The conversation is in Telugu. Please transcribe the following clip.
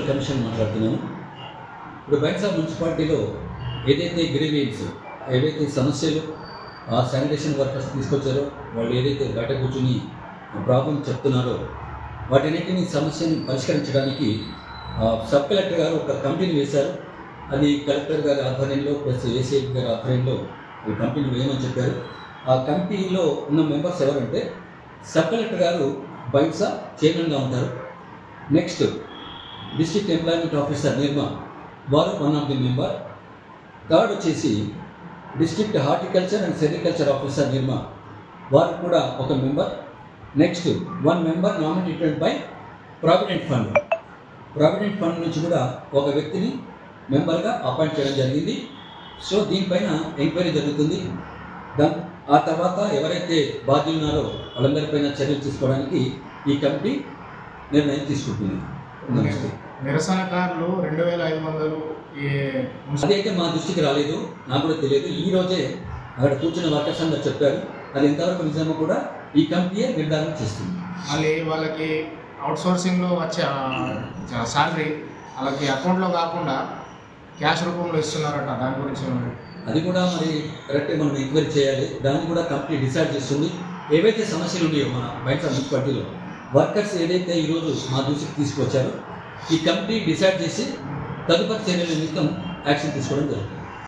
మున్సిపల్ కమిషన్ మాట్లాడుతున్నాను. ఇప్పుడు బైంసా మున్సిపాలిటీలో ఏదైతే గ్రీవియన్స్, ఏవైతే సమస్యలు ఆ శానిటేషన్ వర్కర్స్ తీసుకొచ్చారో, వాళ్ళు ఏదైతే బయట కూర్చుని ప్రాబ్లం చెప్తున్నారో వాటన్నిటిని సమస్యని పరిష్కరించడానికి సబ్ కలెక్టర్ గారు ఒక కమిటీని వేశారు. అది కలెక్టర్ గారి ఆధ్వర్యంలో ప్లస్ ఏసీఐ గారి ఆధ్వర్యంలో ఈ కమిటీని వేయమని చెప్పారు. ఆ కమిటీలో ఉన్న మెంబర్స్ ఎవరంటే సబ్ కలెక్టర్ గారు బైంసా చైర్మన్గా ఉంటారు. నెక్స్ట్ డిస్ట్రిక్ట్ ఎంప్లాయ్మెంట్ ఆఫీసర్ నిర్మా, వారు one of the member. Third వచ్చేసి district horticulture and sericulture officer నిర్మా, వారు కూడా ఒక member. Next 1 member nominated by provident fund. Provident fund నుంచి కూడా ఒక వ్యక్తిని మెంబర్గా అపాయింట్ చేయడం జరిగింది. సో దీనిపైన ఎంక్వైరీ జరుగుతుంది. ఆ తర్వాత ఎవరైతే బాధ్యులు ఉన్నారో వాళ్ళందరిపైన చర్యలు తీసుకోవడానికి ఈ కమిటీ నిర్ణయం తీసుకుంటుంది. నిరసనకారులు 2500 అదైతే మా దృష్టికి రాలేదు, నాకు కూడా తెలియదు. ఈ రోజే అక్కడ కూర్చున్న వర్కర్స్ అందరు చెప్పారు. అది ఎంతవరకు నిజమో కూడా ఈ కమిటీయే నిర్ధారణ చేస్తుంది. మళ్ళీ వాళ్ళకి అవుట్సోర్సింగ్లో వచ్చే శాలరీ వాళ్ళకి అకౌంట్లో కాకుండా క్యాష్ రూపంలో ఇస్తున్నారట, దాని గురించి అది కూడా మరి కరెక్ట్గా మనం ఎంక్వైరీ చేయాలి. దాన్ని కూడా కమిటీ డిసైడ్ చేస్తుంది. ఏవైతే సమస్యలు ఉన్నాయో మన బైంసా మున్సిపాలిటీలో వర్కర్స్ ఏదైతే ఈరోజు మా దృష్టికి తీసుకొచ్చారో ఈ కమిటీ డిసైడ్ చేసి తదుపరి చర్యల నిమిత్తం యాక్షన్ తీసుకోవడం జరుగుతుంది.